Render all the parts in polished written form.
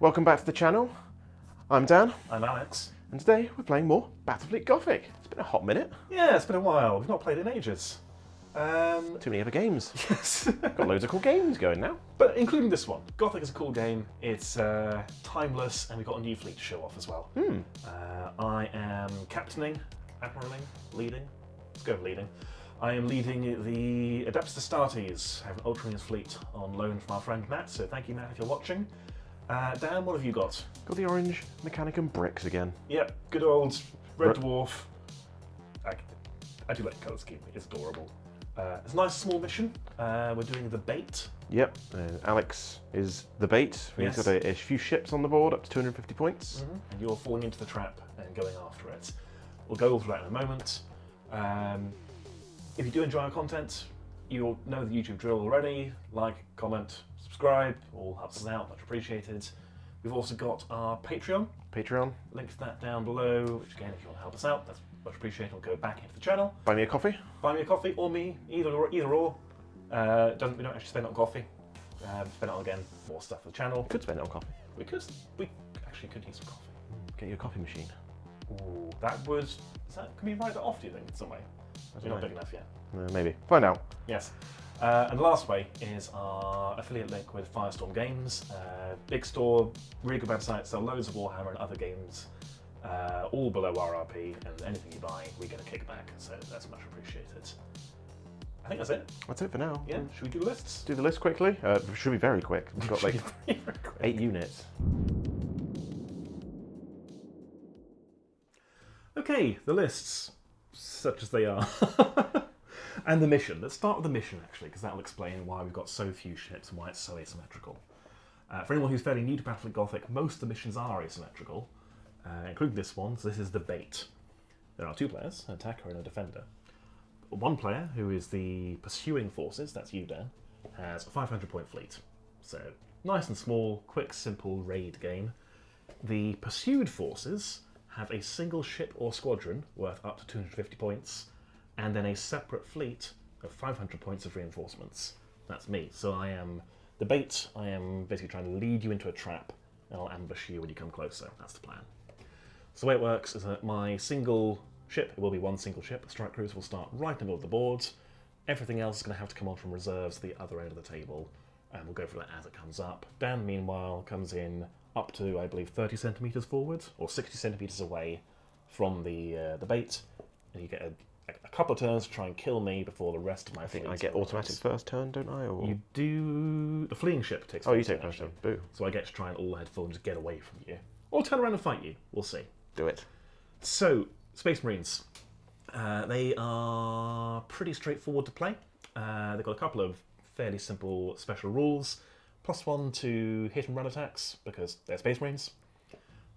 Welcome back to the channel. I'm Dan, I'm Alex. and today we're playing more Battlefleet Gothic. It's been a hot minute. Yeah, it's been a while. We've not played in ages. Too many other games. Yes. Got loads of cool games going now. But including this one. Gothic is a cool game. It's timeless, and we've got a new fleet to show off as well. I am captaining, admiraling, leading. Let's go with leading. I am leading the Adeptus Astartes. I have an Ultramarine fleet on loan from our friend Matt, so thank you, Matt, if you're watching. Dan, what have you got? Got the orange Mechanicum bricks again. Yep, good old Red Dwarf. I do like the colour scheme, it's adorable. It's a nice small mission. We're doing the bait. Yep, Alex is the bait. Yes. He's got a few ships on the board, up to 250 points. And you're falling into the trap and going after it. We'll go over that in a moment. If you do enjoy our content, you'll know the YouTube drill already. Like, comment, subscribe, all helps us out, much appreciated. We've also got our Patreon. Link to that down below, which again, if you want to help us out, that's much appreciated. We'll go back into the channel. Buy me a coffee. Buy me a coffee, or me, either or. We don't actually spend it on coffee. Spend it on, again, more stuff for the channel. Could spend it on coffee. We actually could use some coffee. Get you a coffee machine. Ooh, can we write that off, do you think, in some way? We're not big enough yet. Maybe. Find out. Yes. And the last way is our affiliate link with Firestorm Games. Big store, really good website, sell loads of Warhammer and other games, all below RRP, and anything you buy, we get a kickback, so that's much appreciated. I think that's it. That's it for now. Yeah, should we do the lists? Do the list quickly. Should be very quick. We've got like 8 units. Okay, the lists, such as they are. And the mission. Let's start with the mission, actually, because that'll explain why we've got so few ships and why it's so asymmetrical. For anyone who's fairly new to Battlefleet Gothic, most of the missions are asymmetrical, including this one. So this is the bait. There are 2 players, an attacker and a defender. One player, who is the pursuing forces, that's you, Dan, has a 500-point fleet. So nice and small, quick, simple raid game. The pursued forces have a single ship or squadron worth up to 250 points, and then a separate fleet of 500 points of reinforcements. That's me. So I am the bait. I am basically trying to lead you into a trap, and I'll ambush you when you come closer. That's the plan. So the way it works is that my single ship, it will be one single ship, the strike cruiser will start right in the middle of the board. Everything else is going to have to come on from reserves at the other end of the table, and we'll go through that as it comes up. Dan, meanwhile, comes in up to, I believe, 30 centimetres forward, or 60 centimetres away from the bait, and you get a couple of turns to try and kill me before the rest of my fleet. I get automatic first turn, don't I? Or... You do... The fleeing ship takes Oh, you first take turn, first turn. actually. Boo. So I get to try and all head full and just get away from you. Or turn around and fight you. We'll see. Do it. So, Space Marines. They are pretty straightforward to play. They've got a couple of fairly simple special rules. +1 to hit and run attacks, because they're Space Marines.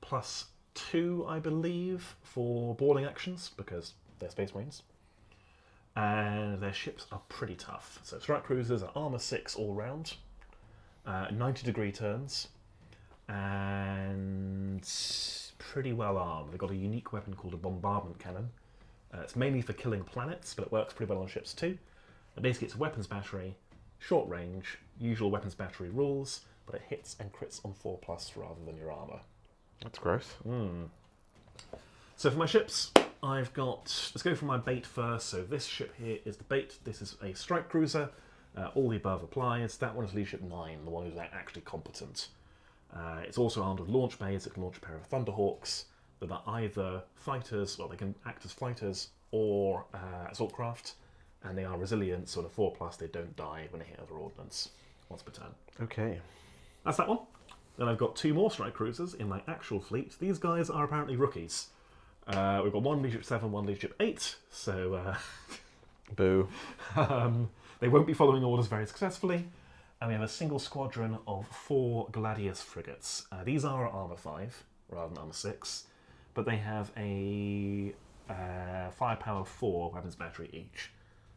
+2, I believe, for boarding actions, because they're Space Marines. And their ships are pretty tough. So strike cruisers are armor 6 all round, 90-degree turns, and pretty well armed. They've got a unique weapon called a bombardment cannon. It's mainly for killing planets, but it works pretty well on ships too. And basically it's a weapons battery, short range, usual weapons battery rules, but it hits and crits on 4+ rather than your armor. That's gross. So for my ships, I've got, let's go for my bait first. So this ship here is the bait. This is a strike cruiser. All the above applies. That one is leadership 9, the one who's actually competent. It's also armed with launch bays that can launch a pair of Thunderhawks that are either fighters, well, they can act as fighters or assault craft, and they are resilient, so on a 4+, they don't die when they hit other ordnance once per turn. Okay. That's that one. Then I've got 2 more strike cruisers in my actual fleet. These guys are apparently rookies. We've got one leadership 7, one leadership 8, so Boo. they won't be following orders very successfully. And we have a single squadron of 4 Gladius frigates. These are armor 5 rather than armor 6, but they have a firepower 4 weapons battery each.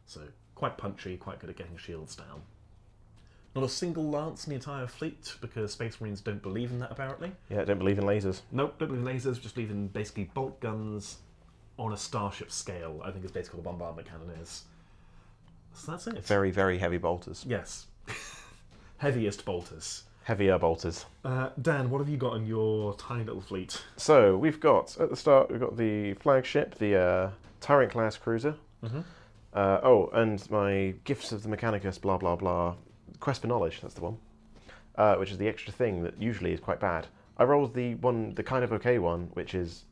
So quite punchy, quite good at getting shields down. Not a single lance in the entire fleet, because Space Marines don't believe in that, apparently. Yeah, don't believe in lasers. Nope, don't believe in lasers, just believe in basically bolt guns on a starship scale, I think is basically what a bombardment cannon is. So that's it. Very, very heavy bolters. Yes. Heaviest bolters. heavier bolters. Dan, what have you got in your tiny little fleet? So we've got, at the start, we've got the flagship, the Tyrant class cruiser. Mm-hmm. Oh, and my Gifts of the Mechanicus, blah, blah, blah. Quest for Knowledge, that's the one. Which is the extra thing that usually is quite bad. I rolled the kind of okay one, which is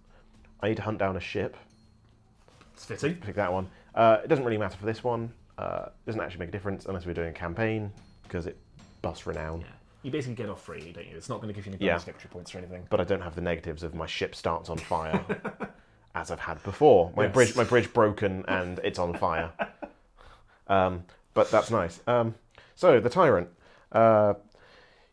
I need to hunt down a ship. It's fitting. Pick that one. It doesn't really matter for this one. It doesn't actually make a difference unless we're doing a campaign, because it busts renown. Yeah. You basically get off free, don't you? It's not going to give you any bonus victory points or anything. But I don't have the negatives of my ship starts on fire, as I've had before. My bridge broken and it's on fire. But that's nice. So the Tyrant,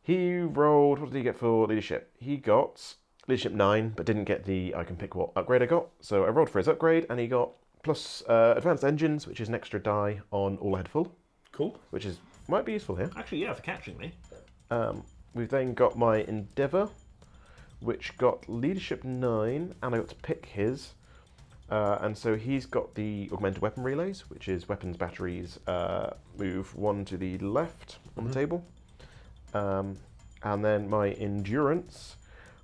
he rolled. What did he get for leadership? He got leadership 9, but didn't get the I can pick what upgrade I got. So I rolled for his upgrade, and he got plus advanced engines, which is an extra die on all ahead full. Cool. Which might be useful here. Actually, yeah, for catching me. We've then got my Endeavour, which got leadership 9, and I got to pick his. And so he's got the augmented weapon relays, which is weapons batteries move 1 to the left on the table. And then my Endurance,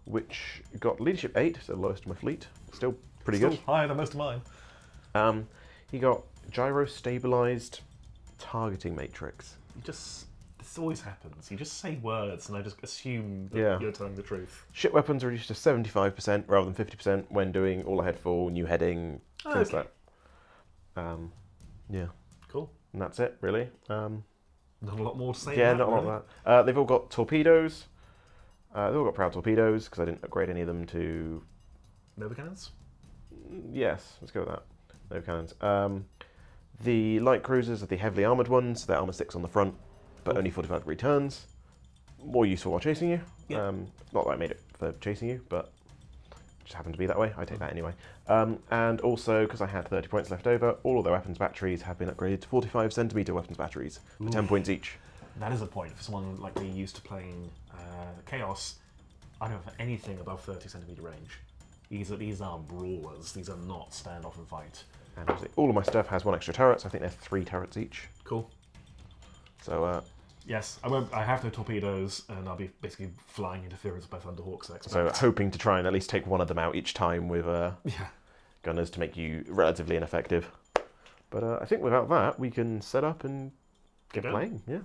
which got leadership 8, so the lowest of my fleet. Still pretty good. Higher than most of mine. He got gyro stabilized targeting matrix. This always happens. You just say words and I just assume that you're telling the truth. Ship weapons are reduced to 75% rather than 50% when doing all ahead full, new heading, things like that. Yeah. Cool. And that's it, really. Not a lot more to say. Yeah, not a lot of that. They've all got torpedoes. They've all got proud torpedoes because I didn't upgrade any of them to... Nova cannons? Yes, let's go with that. Nova cannons. The light cruisers are the heavily armoured ones. They're armour 6 on the front, but only 45 returns. More useful while chasing you. Yeah. Not that I made it for chasing you, but it just happened to be that way. I take that anyway. And also, because I had 30 points left over, all of their weapons batteries have been upgraded to 45cm weapons batteries for 10 points each. That is a point for someone like me used to playing Chaos. I don't have anything above 30cm range. These are brawlers. These are not stand off and fight. And obviously all of my stuff has 1 extra turret, so I think they're 3 turrets each. Cool. So, yes, I have no torpedoes, and I'll be basically flying interference by Thunderhawks. So hoping to try and at least take one of them out each time with gunners to make you relatively ineffective. But I think without that, we can set up and get playing. Yeah.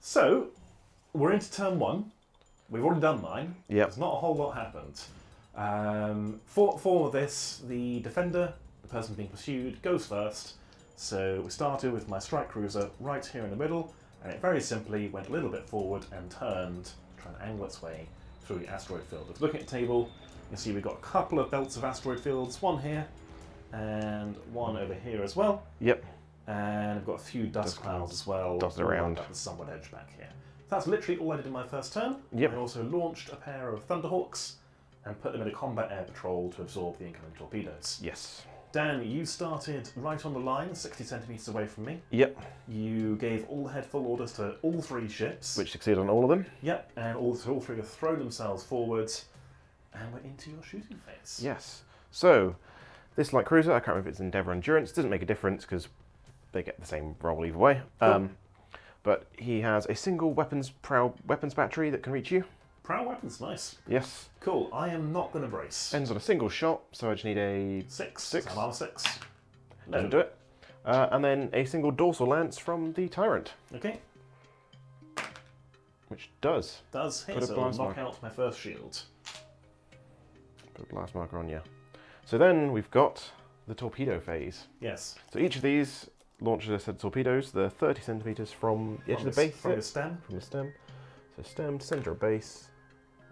So, we're into turn 1. We've already done mine. Yeah. There's not a whole lot happened. For this, the defender, the person being pursued, goes first. So we started with my strike cruiser right here in the middle, and it very simply went a little bit forward and turned, trying to angle its way through the asteroid field. If you look at the table, you can see we've got a couple of belts of asteroid fields, one here and one over here as well. Yep. And we've got a few dust clouds as well. Dotted around. At the sunward edge back here. So that's literally all I did in my first turn. Yep. I also launched a pair of Thunderhawks and put them in a combat air patrol to absorb the incoming torpedoes. Yes. Dan, you started right on the line, 60 centimetres away from me. Yep. You gave all head full orders to all 3 ships. Which succeeded on all of them. Yep, and all 3 have thrown themselves forwards, and we're into your shooting phase. Yes. So, this light cruiser, I can't remember if it's Endeavour or Endurance, doesn't make a difference because they get the same roll either way. Cool. But he has a single weapons battery that can reach you. Proud weapons, nice. Yes. Cool, I am not going to brace. Ends on a single shot, so I just need a 6. 6. I'm on 6. No. Doesn't do it. And then a single dorsal lance from the Tyrant. Okay. Which does. Does hit, Put a so it'll blast knock marker. out my first shield. Put a blast marker on, yeah. So then we've got the torpedo phase. Yes. So each of these launches a set of torpedoes. They're 30 centimetres from the edge of the base. From the stem. From the stem. So stem, centre of base,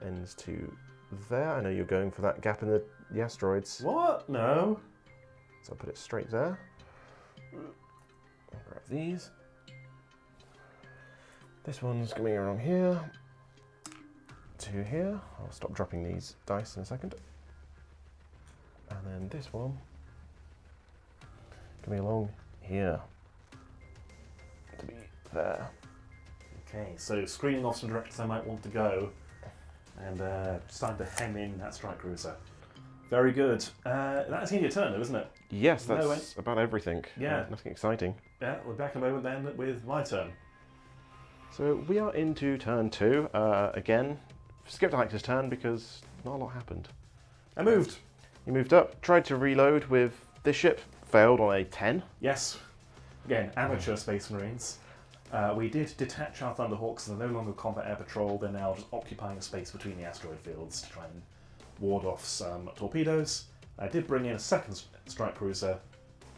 ends to there. I know you're going for that gap in the asteroids. What? No. So I'll put it straight there. I'll grab these. This one's coming along here. To here. I'll stop dropping these dice in a second. And then this one coming along here. To be there. Okay, so screening off some directions I might want to go, and starting to hem in that strike cruiser. Very good. That's in your turn, though, isn't it? Yes, No way. that's about everything. Yeah. Nothing exciting. Yeah, we're back in a moment then with my turn. So we are into turn 2. Again, skipped Alex's turn because not a lot happened. I moved. You moved up, tried to reload with this ship, failed on a 10. Yes. Again, amateur Space Marines. We did detach our Thunderhawks, so they're no longer combat air patrol, they're now just occupying a space between the asteroid fields to try and ward off some torpedoes. I did bring in a second strike cruiser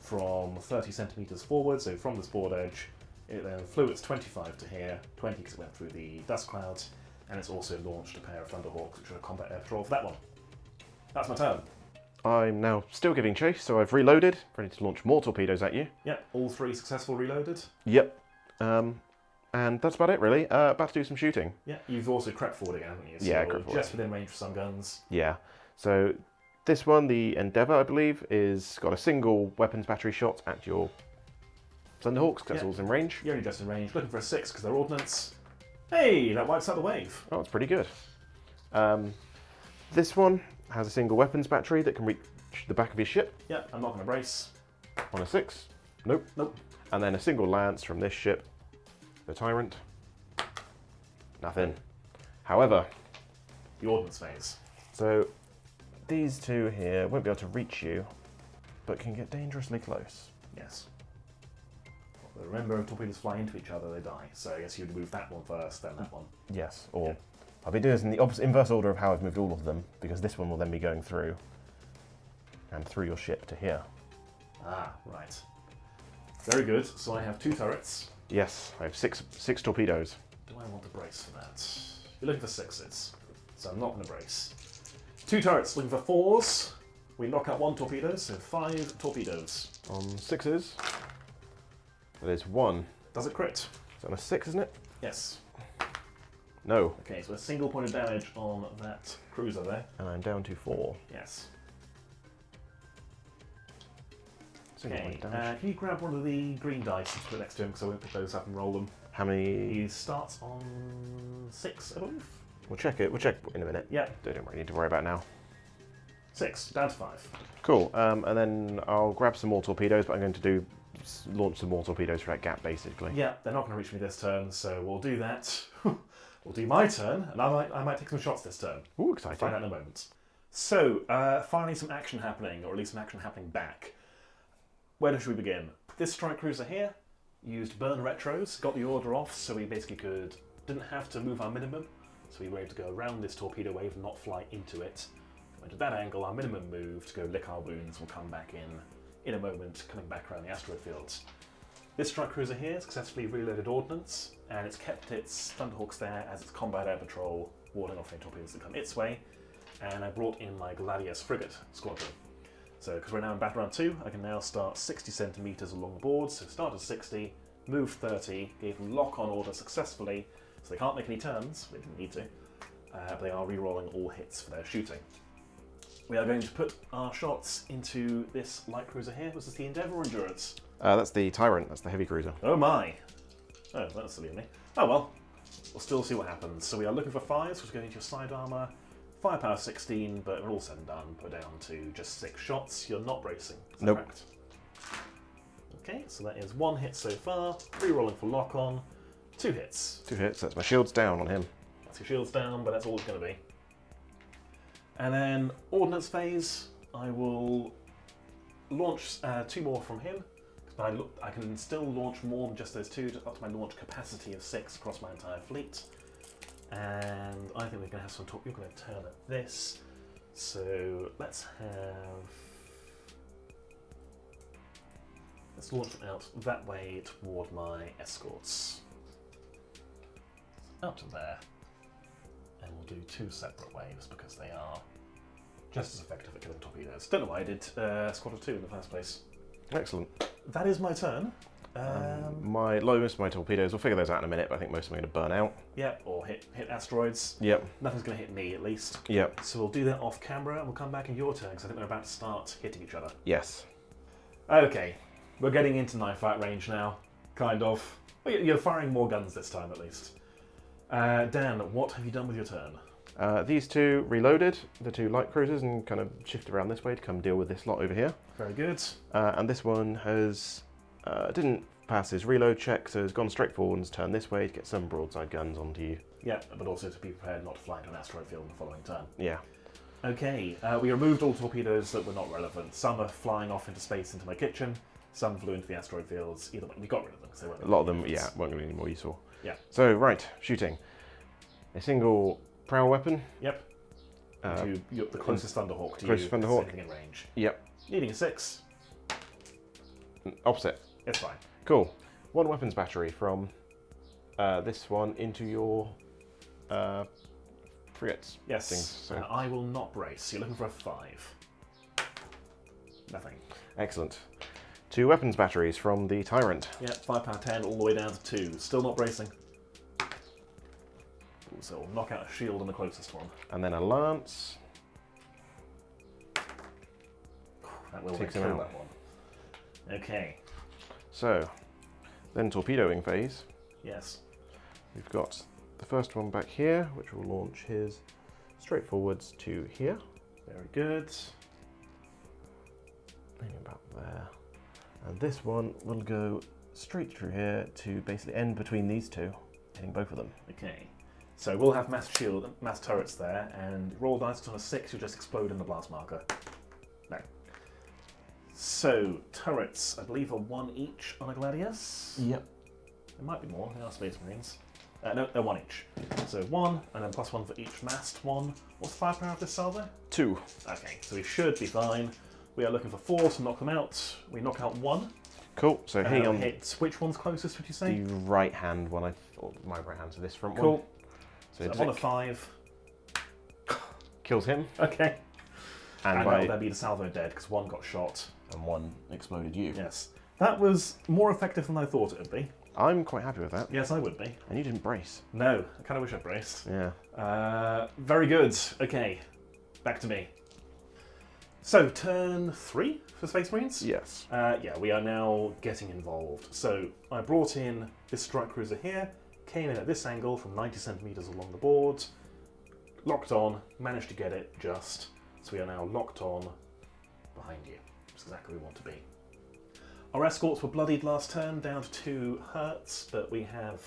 from 30 centimetres forward, so from this board edge. It then flew its 25 to here, 20 because it went through the dust clouds, and it's also launched a pair of Thunderhawks, which are combat air patrol for that one. That's my turn. I'm now still giving chase, so I've reloaded, ready to launch more torpedoes at you. Yep, all 3 successful reloaded. Yep. And that's about it, really. About to do some shooting. Yeah, you've also crept forward again, haven't you? So Yeah, you're crept forward. just within range for some guns. Yeah. So this one, the Endeavour, I believe, is got a single weapons battery shot at your Thunderhawks, because that's all's in range. You're only just in range, looking for a 6 because they're ordnance. Hey, that wipes out the wave. Oh, it's pretty good. This one has a single weapons battery that can reach the back of your ship Yeah, I'm not going to brace. on a 6. Nope. Nope. And then a single lance from this ship, the Tyrant. Nothing. However, The ordnance phase. so these two here won't be able to reach you, but can get dangerously close. Yes. But remember, if torpedoes fly into each other, they die. So I guess you'd move that one first, then that one. Yes, or I'll be doing this in the inverse order of how I've moved all of them, because this one will then be going through and through your ship to here. Ah, right. Very good. So I have 2 turrets. Yes, I have six torpedoes. Do I want to brace for that? You're looking for 6s, so I'm not going to brace. 2 turrets, looking for 4s. We knock out 1 torpedo, so 5 torpedoes. On 6s, that is 1. Does it crit? Is that on a 6, isn't it? Yes. No. Okay, so a single point of damage on that cruiser there. And I'm down to 4. Yes. Single Okay, point of damage. can you grab one of the green dice and put it next to him because I won't pick those up and roll them. How many? He starts on 6, I believe. We'll check it. We'll check in a minute. Yeah, Don't really need to worry about now. 6, down to 5. Cool. And then I'll grab some more torpedoes, but I'm going to launch some more torpedoes for that gap, basically. Yeah, they're not going to reach me this turn, so we'll do that. We'll do my turn, and I might take some shots this turn. Ooh, exciting. Find out in a moment. So, finally some action happening, or at least some action happening back. Where should we begin? This strike cruiser here used burn retros, got the order off, so we basically didn't have to move our minimum, so we were able to go around this torpedo wave and not fly into it. Went at that angle, our minimum move to go lick our wounds will come back in a moment, coming back around the asteroid fields. This strike cruiser here successfully reloaded ordnance, and it's kept its Thunderhawks there as its combat air patrol, warding off any torpedoes that come its way, and I brought in my Gladius frigate squadron. So, because we're now in battle round 2, I can now start 60 centimetres along the board, so start at 60, move 30, gave them lock-on order successfully, so they can't make any turns, we didn't need to, but they are re-rolling all hits for their shooting. We are going to put our shots into this light cruiser here. Was this the Endeavour or Endurance? That's the Tyrant. That's the heavy cruiser. Oh my! Oh, that's silly of me. Oh well, we'll still see what happens. So we are looking for 5s, which is going into your side armour. Firepower 16, but we're all said and done. Put down to just 6 shots. You're not bracing. Is that Nope. correct? Okay, so that is 1 hit so far. Re-rolling for lock-on. 2 hits. 2 hits. That's my shields down on him. That's your shields down, but that's all it's going to be. And then ordnance phase, I will launch 2 more from him. I can still launch more than just those 2, up to my launch capacity of 6 across my entire fleet. And I think we're going to have some talk. You're going to turn at this. So let's launch them out that way toward my escorts. Out to there. And we'll do 2 separate waves because they are just as effective at killing torpedoes. Don't know why I did squad of 2 in the first place. Excellent. That is my turn. Most of my torpedoes, we'll figure those out in a minute, but I think most of them are going to burn out. Yeah, or hit asteroids. Yep. Nothing's going to hit me, at least. Yep. So we'll do that off camera, and we'll come back in your turn, because I think they're about to start hitting each other. Yes. Okay, we're getting into knife fight range now, kind of. Well, you're firing more guns this time, at least. Dan, what have you done with your turn? These two reloaded, the two light cruisers, and kind of shifted around this way to come deal with this lot over here. Very good. And this one has didn't pass his reload check, so has gone straight forward and turned this way to get some broadside guns onto you. Yeah, but also to be prepared not to fly into an asteroid field in the following turn. Yeah. Okay, we removed all torpedoes that were not relevant. Some are flying off into space into my kitchen. Some flew into the asteroid fields. Either way, we got rid of them because they weren't. A lot of them, yeah, weren't going to be any more useful. Yeah. So, right, shooting. A single prowl weapon. Yep. To the closest Thunderhawk to closest you. Thunderhawk. Anything in range. Yep. Needing a 6. Opposite. It's fine. Cool. One weapons battery from this one into your frigates. Yes. Things, so. I will not brace. You're looking for a 5. Nothing. Excellent. 2 weapons batteries from the Tyrant. Yeah, 5 pound 10 all the way down to 2. Still not bracing. Ooh, so we'll knock out a shield on the closest one. And then a lance. That will Takes kill him out. that one. Okay. So, then torpedoing phase. Yes. We've got the first one back here, which will launch his straight forwards to here. Very good. Maybe about there. And this one will go straight through here to basically end between these two, hitting both of them. Okay. So we'll have mass turrets there, and roll dice on a 6, you'll just explode in the blast marker. No. So, turrets, I believe, are 1 each on a Gladius. Yep. There might be more, they are Space Marines. No, they're 1 each. So 1, and then +1 for each mast 1. What's the firepower of this salvo? 2. Okay, so we should be fine. We are looking for 4 to knock them out. We knock out 1. Cool. So hitting on hit. Which one's closest, would you say? the right hand one. I thought my right hand, so this front one. Cool. So So it's I'm on a 5. kills him, Okay. and And that'll be the salvo dead, because 1 got shot. and 1 exploded you. Yes. That was more effective than I thought it would be. I'm quite happy with that. Yes, I would be. And you didn't brace. No, I kind of wish I braced. Yeah. Very good. Okay, back to me. So, turn 3 for Space Marines? Yes. Yeah, we are now getting involved. So, I brought in this strike cruiser here, came in at this angle from 90 centimeters along the board, locked on, managed to get it just. So we are now locked on behind you. That's exactly where we want to be. Our escorts were bloodied last turn, down to 2 hurts, but we have,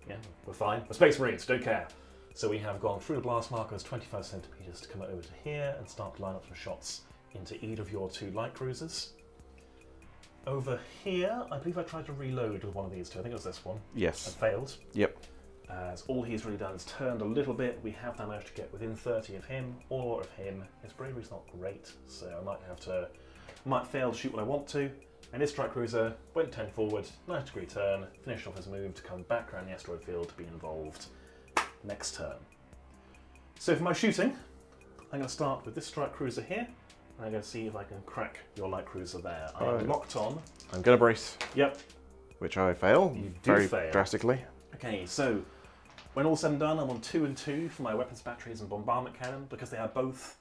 yeah, we're fine. We're Space Marines, don't care. So we have gone through the blast markers 25 centimeters to come over to here and start to line up some shots into either of your 2 light cruisers. Over here, I believe I tried to reload with one of these 2. I think it was this one. Yes. And failed. Yep. As all he's really done is turned a little bit. We have now managed to get within 30 of him or of him. His bravery's not great, so I might fail to shoot when I want to. And his strike cruiser went 10 forward, 90-degree turn, finished off his move to come back around the asteroid field to be involved next turn. So for my shooting, I'm going to start with this strike cruiser here. And I'm going to see if I can crack your light cruiser there. I am locked on. I'm going to brace. Yep. Which I fail. You do very fail. drastically. Okay, so when all's said and done, I'm on 2 and 2 for my weapons batteries and bombardment cannon because they are both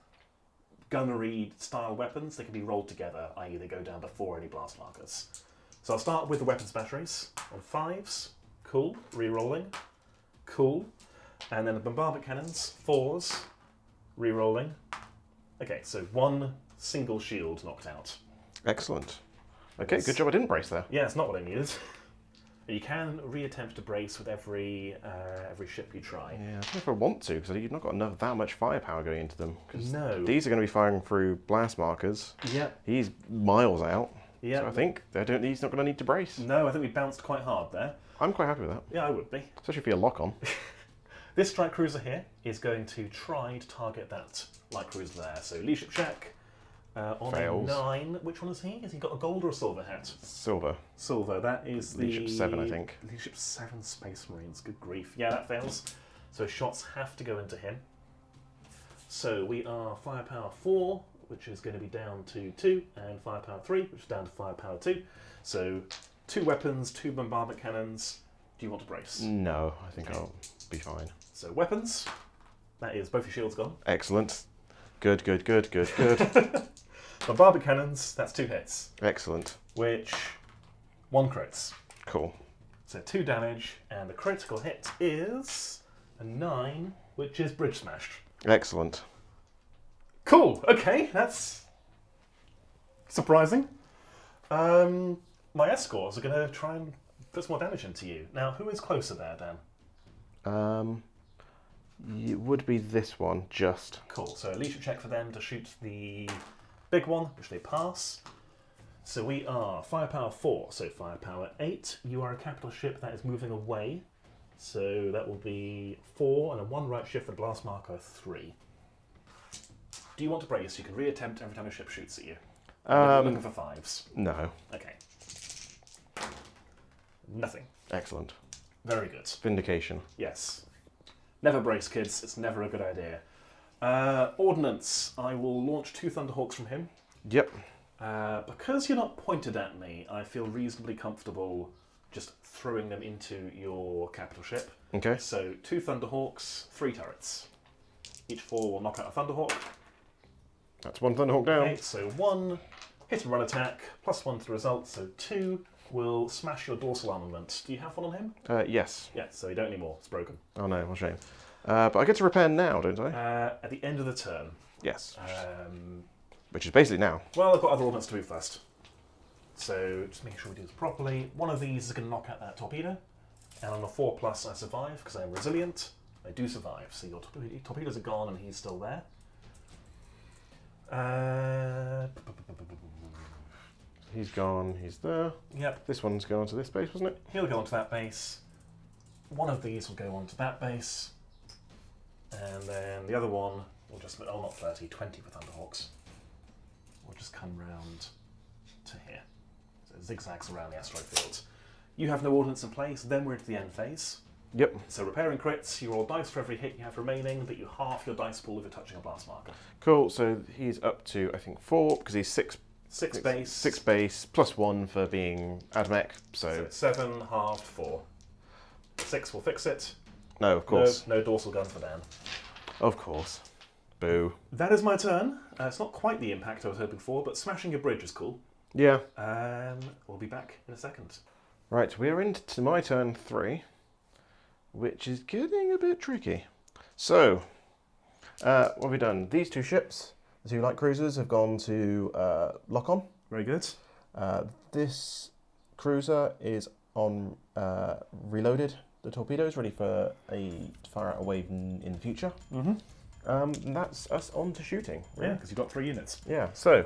gunnery style weapons. They can be rolled together, i.e. they go down before any blast markers. So I'll start with the weapons batteries on 5s. Cool. Re-rolling. Cool. And then the bombardment cannons, 4s. Re-rolling. Okay, so 1 single shield knocked out. Excellent. Okay, good job I didn't brace there. Yeah, it's not what I needed. You can re-attempt to brace with every ship you try. Yeah, I don't know if I want to, because you've not got that much firepower going into them. No. These are going to be firing through blast markers. Yep. He's miles out. Yep. So I think he's not going to need to brace. No, I think we bounced quite hard there. I'm quite happy with that. Yeah, I would be. Especially if you're lock-on. This strike cruiser here is going to try to target that light cruiser there. So leadership check on Fails. a 9. Which one is he? Has he got a gold or a silver hat? Silver. Silver. That is the Leadership 7, I think. Leadership 7 Space Marines. Good grief. Yeah, that fails. So shots have to go into him. So we are firepower 4, which is going to be down to 2, and firepower 3, which is down to firepower 2. So 2 weapons, 2 bombardment cannons. Do you want to brace? No, I think I'll be fine. So weapons. That is both your shields gone. Excellent. Good, good, good, good, good. Bombardment cannons. That's 2 hits. Excellent. Which 1 crits. Cool. So 2 damage, and the critical hit is a 9, which is bridge smashed. Excellent. Cool. Okay, that's surprising. My escorts are going to try and put some more damage into you. Now, who is closer there, Dan? It would be this one, just. Cool. So a leadership check for them to shoot the big one, which they pass. So we are firepower 4, so firepower 8. You are a capital ship that is moving away. So that will be 4 and a 1 right shift for blast marker 3. Do you want to brace? You can reattempt every time a ship shoots at you. Looking for 5s. No. Okay. Nothing. Excellent. Very good. Vindication. Yes. Never brace, kids. It's never a good idea. Ordnance. I will launch 2 Thunderhawks from him. Yep. Because you're not pointed at me, I feel reasonably comfortable just throwing them into your capital ship. Okay. So 2 Thunderhawks, 3 turrets. Each 4 will knock out a Thunderhawk. That's 1 Thunderhawk down. Okay, so 1 hit and run attack, +1 to the result, so 2 will smash your dorsal armament. Do you have one on him? Yes. Yeah, so you don't anymore. It's broken. Oh no, what a shame. But I get to repair now, don't I? At the end of the turn. Yes. Which is basically now. Well, I've got other ordnance to move first. So just making sure we do this properly. One of these is going to knock out that torpedo. And on a 4+, I survive because I'm resilient. I do survive. So your torpedoes are gone and he's still there. He's gone, he's there. Yep. This one's going to this base, wasn't it? He'll go onto that base. One of these will go onto that base. And then the other one will just, oh, not 30, 20 for Thunderhawks. We'll just come round to here. So it zigzags around the asteroid field. You have no ordnance in place, then we're into the end phase. Yep. So repairing crits, you roll dice for every hit you have remaining, but you half your dice pool if you're touching a blast marker. Cool, so he's up to, I think, 4, because he's 6 base. 6 base, +1 for being Admech, So so... it's 7, halved 4. 6 will fix it. No, of course. No dorsal gun for Dan. Of course. Boo. That is my turn. It's not quite the impact I was hoping for, but smashing a bridge is cool. Yeah. We'll be back in a second. Right, we're into my turn 3, which is getting a bit tricky. So, what have we done? These 2 ships, the 2 light cruisers, have gone to lock on. Very good. This cruiser is on reloaded the torpedoes, ready for to fire out a wave in the future. Mm-hmm. And that's us on to shooting. Really. Yeah, because you've got 3 units. Yeah, so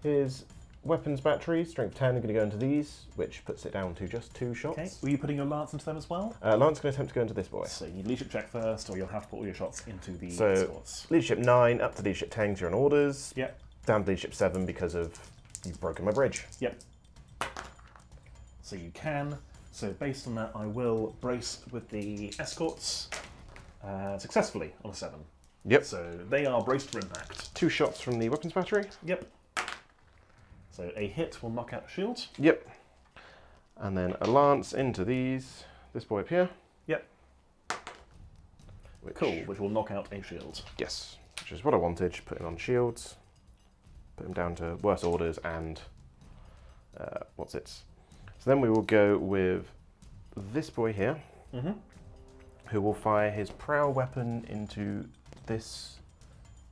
here's weapons battery, strength 10, are going to go into these, which puts it down to just 2 shots. Okay, were you putting your lance into them as well? Lance going to attempt to go into this boy. So you need leadership check first, or you'll have to put all your shots into the So, escorts. leadership 9, up to leadership 10 because you're on orders. Yep. Down to leadership 7 because of you've broken my bridge. Yep. So you can. So based on that, I will brace with the escorts successfully on a 7. Yep. So they are braced for impact. 2 shots from the weapons battery. Yep. So a hit will knock out shields. Yep. And then a lance into this boy up here. Yep. Cool, which will knock out a shield. Yes, which is what I wanted. Put him on shields. Put him down to worse orders and what's it? So then we will go with this boy here, who will fire his prow weapon into this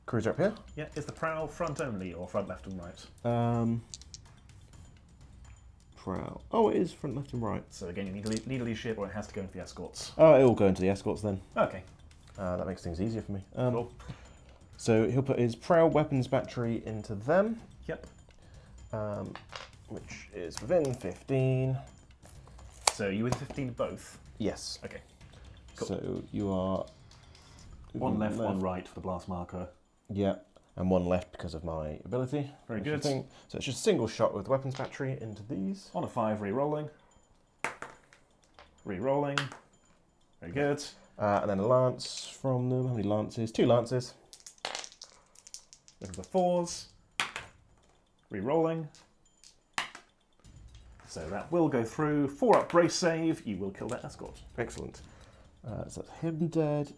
cruiser up here. Yeah, is the prow front only or front, left and right? Prow. Oh, it is front, left and right. So again, you need a leadership or it has to go into the escorts. Oh, it will go into the escorts then. Okay. That makes things easier for me. Cool. So he'll put his prow weapons battery into them. Yep. Which is within 15. So you within 15 both? Yes. Okay. Cool. So you are... 1 left, 1 right for the blast marker. Yeah, and 1 left because of my ability. Very good. So it's just a single shot with weapons battery into these. On a 5, re-rolling. Re-rolling. Very good. And then a lance from them. How many lances? 2 lances. Looking for 4s. Re-rolling. So that will go through. 4 up brace save. You will kill that escort. Excellent. So that's him dead.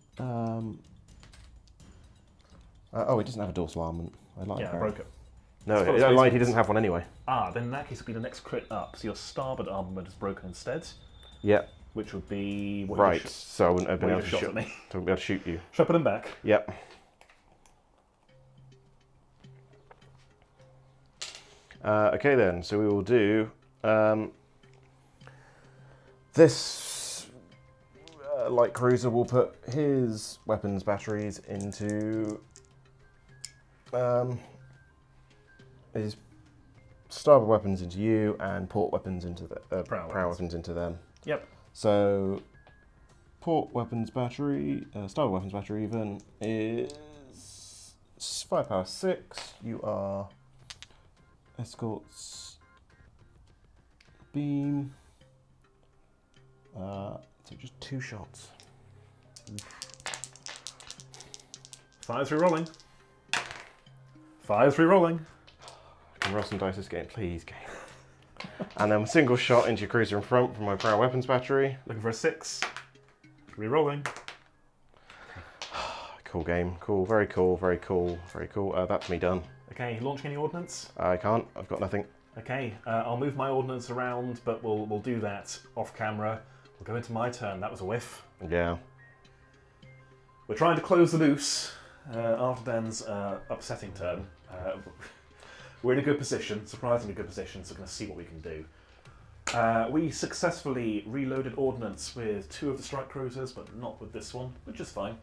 Oh, he doesn't have a dorsal armament. I lied. Yeah, I broke it. No, I lied. He doesn't have one anyway. Then in that case it'll be the next crit up. So your starboard armament is broken instead. Yeah. which would be what Right, so I wouldn't have been able to shot shoot. at me. So I wouldn't be able to shoot you. Should I put him back? Yep. Okay then, so we will do this light cruiser will put his weapons batteries into his starboard weapons into you and port weapons into the prow weapons into them. Yep. So port weapons battery, starboard weapons battery even is firepower 6. You are escorts beam. So just 2 shots. 5-3 rolling. 5-3 rolling. Can roll some dice this game, please, game. And then a single shot into your cruiser in front from my prow weapons battery. Looking for a 6. Re-rolling. Cool game. Cool. Very cool. Very cool. Very cool. That's me done. Okay, launching any ordnance? I can't. I've got nothing. Okay, I'll move my ordnance around, but we'll do that off camera. We'll go into my turn. That was a whiff. Yeah. We're trying to close the loose after Dan's upsetting turn. We're in a good position, surprisingly good position, so we're going to see what we can do. We successfully reloaded ordnance with 2 of the strike cruisers, but not with this one, which is fine.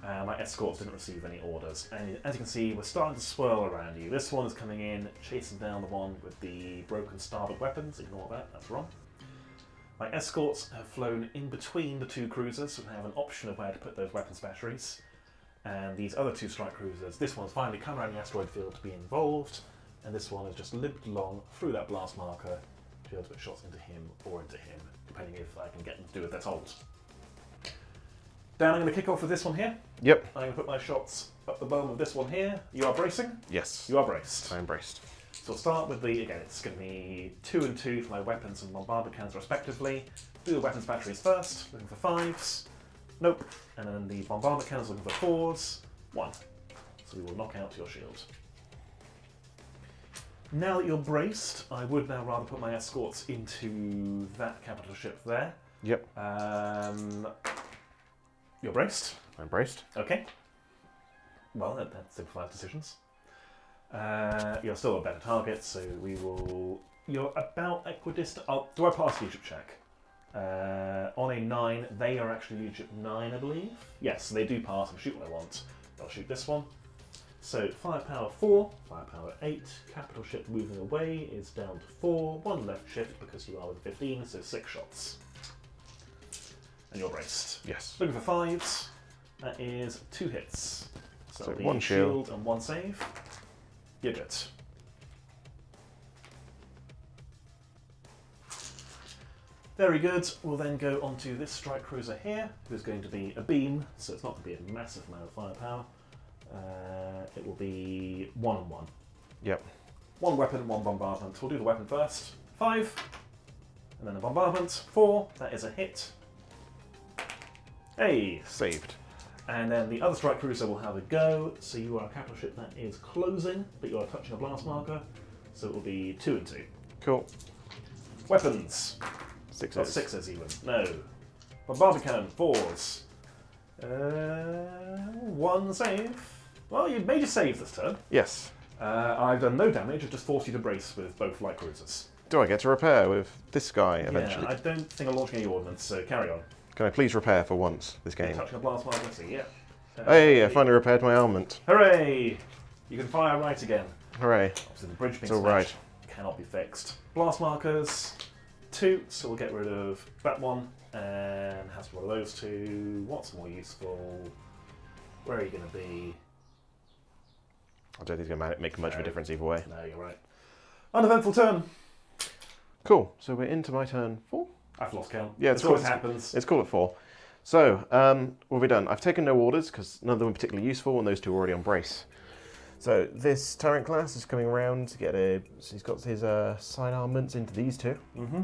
My escorts didn't receive any orders, and as you can see, we're starting to swirl around you. This one is coming in, chasing down the one with the broken starboard weapons. Ignore that, that's wrong. My escorts have flown in between the 2 cruisers, so we have an option of where to put those weapons batteries. And these other 2 strike cruisers, this one's finally come around the asteroid field to be involved, and this one has just limped along through that blast marker to be able to put shots into him or into him, depending if I can get them to do as they're told. Dan, I'm going to kick off with this one here. Yep. I'm going to put my shots up the bottom of this one here. You are bracing? Yes. You are braced. I am braced. So we'll start with the, again, it's going to be 2 and 2 for my weapons and bombardment cannons respectively. Do the weapons batteries first, looking for 5s. Nope. And then the bombardment cannons looking for 4s. 1. So we will knock out your shield. Now that you're braced, I would now rather put my escorts into that capital ship there. Yep. You're braced? I'm braced. Okay. Well, that simplifies decisions. You're still a better target, so we will... You're about equidistant. Oh, do I pass leadership check? On a 9, they are actually leadership 9, I believe. Yes, they do pass. I'll shoot what I want. I'll shoot this one. So, firepower 4, firepower 8. Capital ship moving away is down to 4. 1 left shift because you are with 15, so 6 shots. And you're braced. Yes. Looking for 5s. That is 2 hits. So 1 shield and 1 save. You're good. Very good. We'll then go on to this strike cruiser here, who's going to be a beam, so it's not going to be a massive amount of firepower. It will be 1 and 1. Yep. 1 weapon, 1 bombardment. We'll do the weapon first. 5. And then the bombardment. 4. That is a hit. Hey! Saved. And then the other strike cruiser will have a go. So you are a capital ship that is closing, but you are touching a blast marker. So it will be 2 and 2. Cool. Weapons. 6s. Not 6s even. No. Bombardment cannon. 4s. 1 save. Well, you made your save this turn. Yes. I've done no damage. I've just forced you to brace with both light cruisers. Do I get to repair with this guy eventually? Yeah, I don't think I'm launching any ordnance, so carry on. Can I please repair for once this game? Touching a blast marker, so yeah. Hey, I finally repaired my armament. Hooray! You can fire right again. Hooray. Obviously the bridge being It's all smashed right. cannot be fixed. Blast markers, 2, so we'll get rid of that one, and has one of those 2. What's more useful? Where are you going to be? I don't think it's going to make much of a difference either way. No, you're right. Uneventful turn. Cool, so we're into my turn 4? I've lost count. Yeah, This always happens. It's cool at 4. So, what have we done? I've taken no orders because none of them are particularly useful and those 2 are already on brace. So this Tyrant class is coming around to get so he's got his side armaments into these 2. Mm-hmm.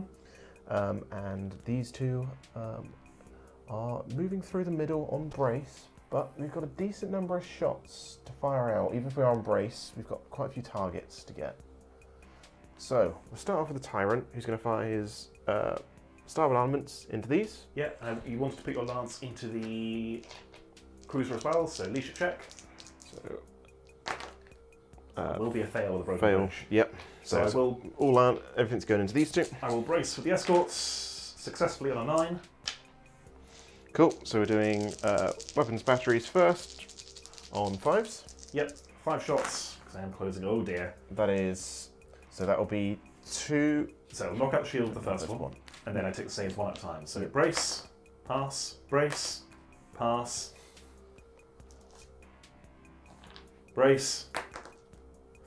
And these 2 are moving through the middle on brace, but we've got a decent number of shots to fire out. Even if we are on brace, we've got quite a few targets to get. So, we'll start off with the Tyrant, who's going to fire his starboard armaments into these. Yeah, and you wanted to put your lance into the cruiser as well, so leadership check. So, it will be a fail with a broken fail. bridge. Yep. So I will. Everything's going into these two. I will brace with the escorts successfully on a 9. Cool. So we're doing weapons batteries first on 5s. Yep, 5 shots because I am closing. Oh dear. That is. So that will be 2. So knock out the shield with the first one, and then I take the saves one at a time. So brace, pass, brace, pass, brace,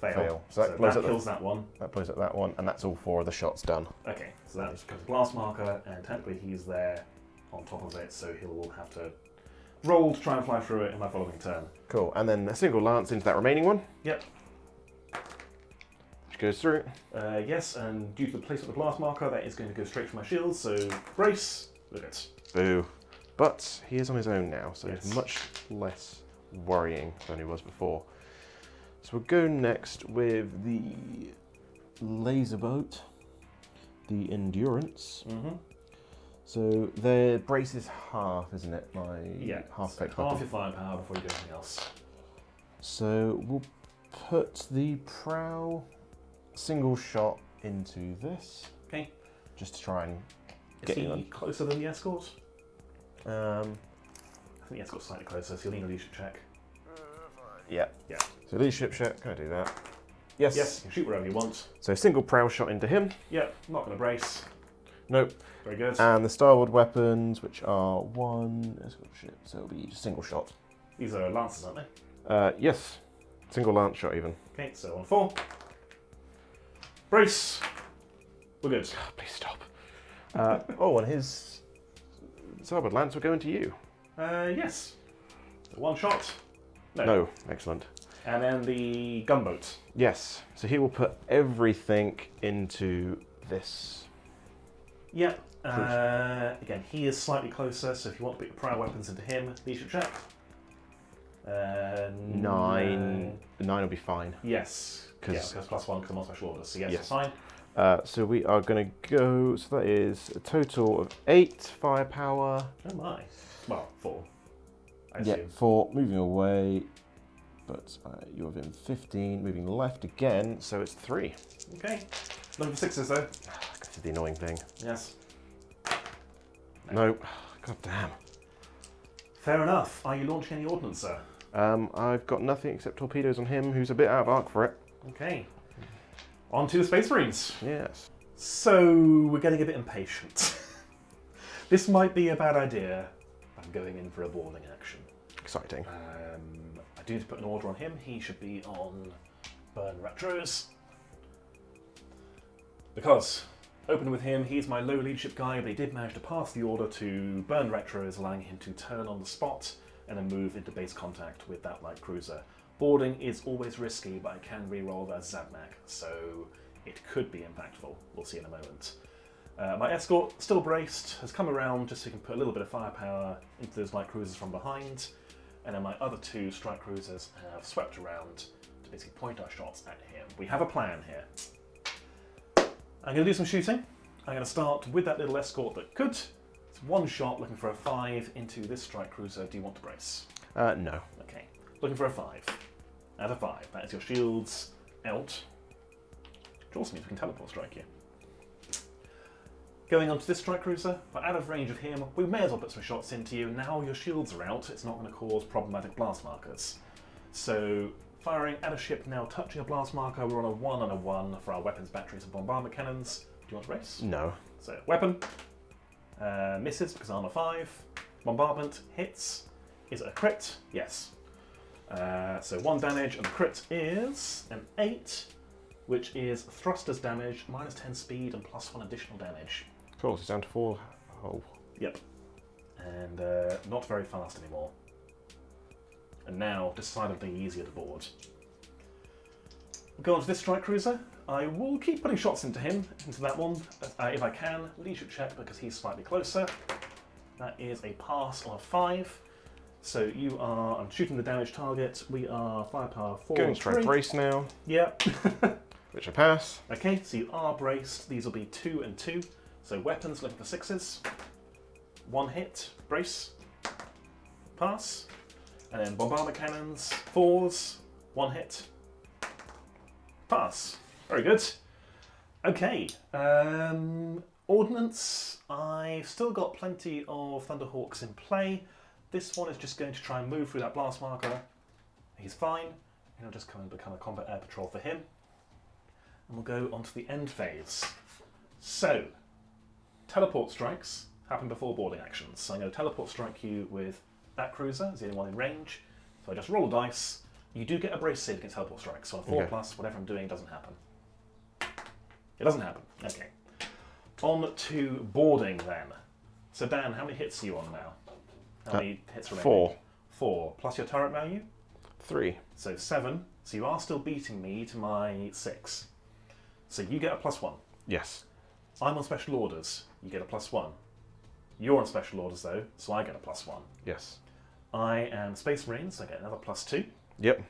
fail. So that kills that one. That blows up that one, and that's all 4 of the shots done. Okay, so that becomes a blast marker, and technically he's there on top of it, so he'll have to roll to try and fly through it in my following turn. Cool. And then a single lance into that remaining one. Yep. Which goes through. Yes, and due to the placement of the blast marker, that is going to go straight for my shield, so brace, look at it. Boo. But he is on his own now, so Yes. he's much less worrying than he was before. So we'll go next with the laser boat, the Endurance. Mm-hmm. So the brace is half, isn't it? My half effect half weapon. your firepower before you do anything else. So we'll put the prow single shot into this. Okay. Just to try and Is get you he on. closer than the escort? Um, I think the escort's slightly closer, so you'll need a leadership check. yeah. Yeah. So leadership check, can I do that? Yes. Yes, you can shoot wherever you want. So single prow shot into him. Yep, not going to brace. Nope. Very good. And the starboard weapons, which are 1 escort ship, so it'll be just single shot. These are lances, aren't they? Yes. Single lance shot even. Okay, so on 4. Brace. We're good. Oh, please stop. And his starboard lance will go into you. Yes. So 1 shot. No. Excellent. And then the gunboat. Yes. So he will put everything into this. Yep. Again, he is slightly closer, so if you want to put your prior weapons into him, leadership check. 9. 9 will be fine. Yes. Because +1 because I'm on special orders, so yes, Yes. fine. So we are going to go. So that is a total of 8 firepower. Oh my. Well, 4. I Yeah, assume. 4 moving away. But you're within 15, moving left again, so it's 3. Okay. Looking for 6s though. This is the annoying thing. Yes. No. God damn. Fair enough. Are you launching any ordnance, sir? I've got nothing except torpedoes on him, who's a bit out of arc for it. Okay. On to the Space Marines. Yes. So, we're getting a bit impatient. This might be a bad idea. I'm going in for a boarding action. Exciting. I do need to put an order on him. He should be on burn retros. Because, opening with him, he's my low leadership guy, but he did manage to pass the order to burn retros, allowing him to turn on the spot and then move into base contact with that light cruiser. Boarding is always risky, but I can re-roll that Zadmak, so it could be impactful. We'll see in a moment. My escort, still braced, has come around just so he can put a little bit of firepower into those light cruisers from behind. And then my other 2 strike cruisers have swept around to basically point our shots at him. We have a plan here. I'm going to do some shooting. I'm going to start with that little escort that could. It's 1 shot, looking for a 5 into this strike cruiser. Do you want to brace? No. Okay. Looking for a 5. At a 5. That is your shields out. Which also means we can teleport strike you. Going on to this strike cruiser, but out of range of him, we may as well put some shots into you. Now your shields are out, it's not going to cause problematic blast markers. So, firing at a ship now touching a blast marker, we're on a 1 and a 1 for our weapons, batteries, and bombardment cannons. Do you want to race? No. So, weapon. Misses because armor 5. Bombardment hits. Is it a crit? Yes. So 1 damage, and the crit is an 8, which is thrusters damage, -10 speed, and +1 additional damage. Cool, so it's down to 4. Oh. Yep. And not very fast anymore. And now decidedly easier to board. We'll go on to this strike cruiser. I will keep putting shots into him, into that one, if I can. Leadership check because he's slightly closer. That is a pass on a 5. So you are, I'm shooting the damage target. We are firepower 4 Going and to try 3. brace now, Yep. which I pass. Okay, so you are braced. These will be 2 and 2. So weapons, looking for 6s. 1 hit, brace, pass. And then bombardment cannons, 4s, 1 hit, pass. Very good. Okay. Ordnance, I've still got plenty of Thunderhawks in play. This one is just going to try and move through that blast marker. He's fine. And I'll just come and become a combat air patrol for him. And we'll go on to the end phase. So, teleport strikes happen before boarding actions. So I'm going to teleport strike you with that cruiser, it's the only one in range. So I just roll a dice. You do get a brace save against teleport strikes. So on 4 plus, whatever I'm doing doesn't happen. It doesn't happen. Okay. On to boarding then. So Dan, how many hits are you on now? How many hits remaining? 4. 4. Plus your turret value? 3. So 7. So you are still beating me to my 6. So you get a +1. Yes. I'm on special orders. You get a +1. You're on special orders though, so I get a +1. Yes. I am Space Marine, so I get another +2. Yep.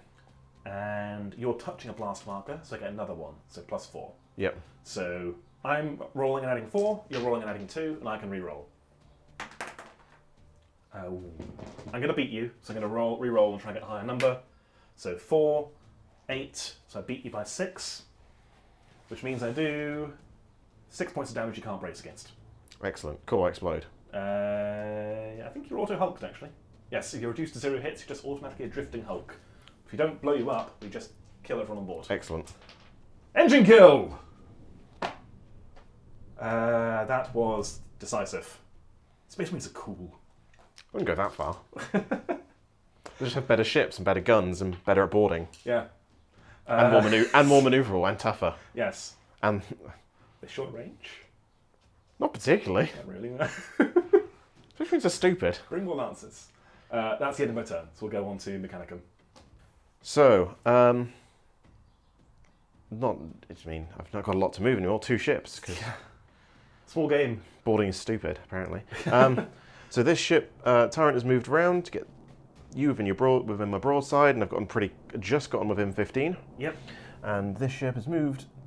And you're touching a blast marker, so I get another 1, so +4. Yep. So I'm rolling and adding 4, you're rolling and adding 2, and I can re-roll. I'm going to beat you, so I'm going to re-roll and try and get a higher number. So 4, 8, so I beat you by 6, which means I do 6 points of damage you can't brace against. Excellent. Cool, explode. I think you're auto-hulked, actually. Yes, if you're reduced to 0 hits, you're just automatically a drifting hulk. If we don't blow you up, we just kill everyone on board. Excellent. Engine kill! That was decisive. Space Marines are cool. I wouldn't go that far. They just have better ships and better guns and better at boarding. Yeah. And more maneuverable and tougher. Yes. And They're short range? not particularly. Not really. Which means are stupid. Bring more lances. That's the end of my turn, so we'll go on to Mechanicum. So, I've not got a lot to move anymore. 2 ships, because Small game. boarding is stupid, apparently. So this ship, Tyrant, has moved around to get you within my broadside, and I've just gotten within 15. Yep. And this ship has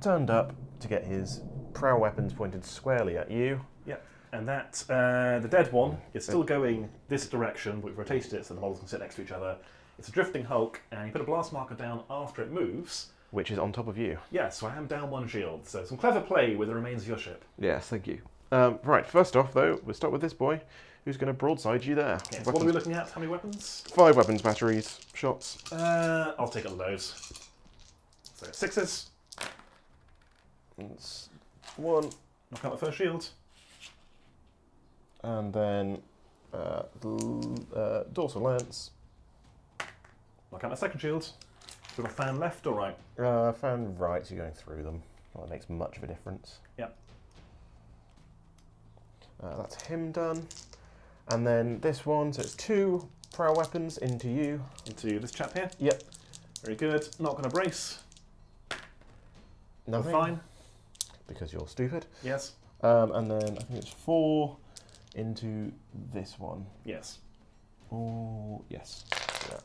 turned up to get his prow weapons pointed squarely at you. Yep. And that, the dead one is still going this direction, but we've rotated it so the models can sit next to each other. It's a drifting hulk, and you put a blast marker down after it moves. Which is on top of you. Yeah, so I am down 1 shield. So some clever play with the remains of your ship. Yes, thank you. Right, first off, though, we'll start with this boy, who's going to broadside you there. Okay, so what are we looking at? How many weapons? 5 weapons, batteries, shots. I'll take all those. So 6s. That's 1. Knock out the first shield. And then dorsal lance. Knock out my second shield. We've got a fan left or right? Fan right, so you're going through them. Not that makes much of a difference. Yep. That's him done. And then this one, so it's 2 prow weapons into you. Into this chap here. Yep. Very good. Not going to brace. Nothing. Fine. Because you're stupid. Yes. And then I think it's 4 into this one. Yes. Oh, yes. Yeah.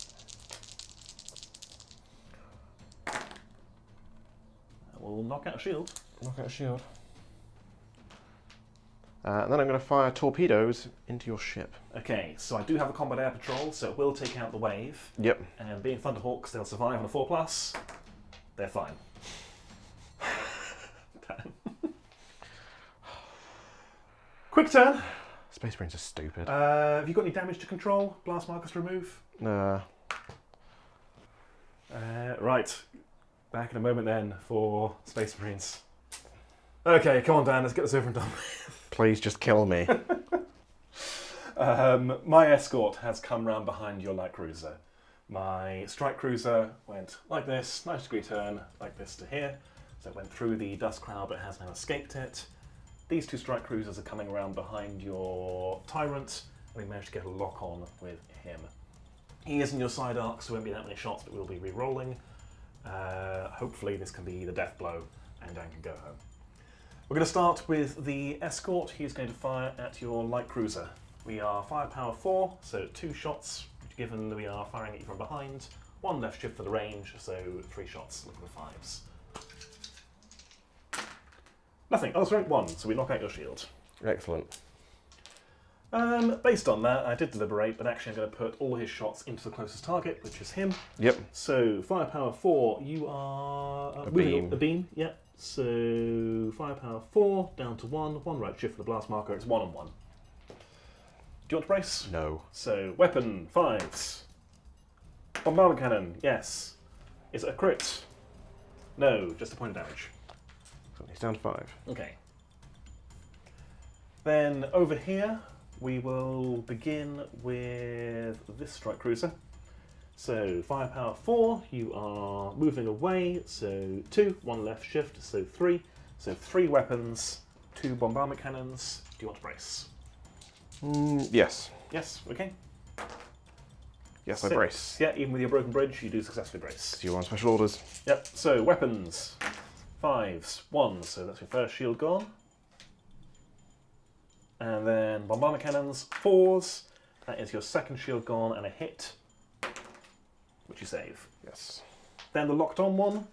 We'll knock out a shield. Knock out a shield. And then I'm going to fire torpedoes into your ship. Okay, so I do have a combat air patrol, so it will take out the wave. Yep. And being Thunderhawks, they'll survive on a 4+. They're fine. Quick turn. Space Marines are stupid. Have you got any damage to control? Blast markers to remove? Right. Back in a moment then for Space Marines. Okay, come on Dan, let's get this over and done with. Please just kill me. My escort has come round behind your light cruiser. My strike cruiser went like this, 90-degree turn, like this to here. So it went through the dust cloud but has now escaped it. These 2 strike cruisers are coming around behind your Tyrant, and we managed to get a lock on with him. He is in your side arc, so there won't be that many shots, but we'll be re-rolling. Hopefully this can be the death blow, and Dan can go home. We're going to start with the escort. He's going to fire at your light cruiser. We are firepower 4, so 2 shots, given that we are firing at you from behind. 1 left shift for the range, so 3 shots, looking for 5s. Nothing. Oh, it's rank 1, so we knock out your shield. Excellent. Based on that, I did deliberate, but actually I'm going to put all his shots into the closest target, which is him. Yep. So, firepower 4, you are... A beam. A beam, yep. So, firepower 4, down to 1. 1 right shift for the blast marker, it's 1 on 1. Do you want to brace? No. So, weapon, 5s. Bombardment cannon, yes. Is it a crit? No, just a point of damage. So he's down to 5. Okay. Then over here, we will begin with this strike cruiser. So firepower 4, you are moving away, so 2, 1 left shift, so 3. So 3 weapons, 2 bombardment cannons. Do you want to brace? Yes. Yes, okay. Yes, 6. I brace. Yeah, even with your broken bridge, you do successfully brace. So you're on special orders. Yep, so weapons. 5s, 1s, so that's your first shield gone. And then bombardment cannons, 4s. That is your second shield gone and a hit, which you save. Yes. Then the locked on one,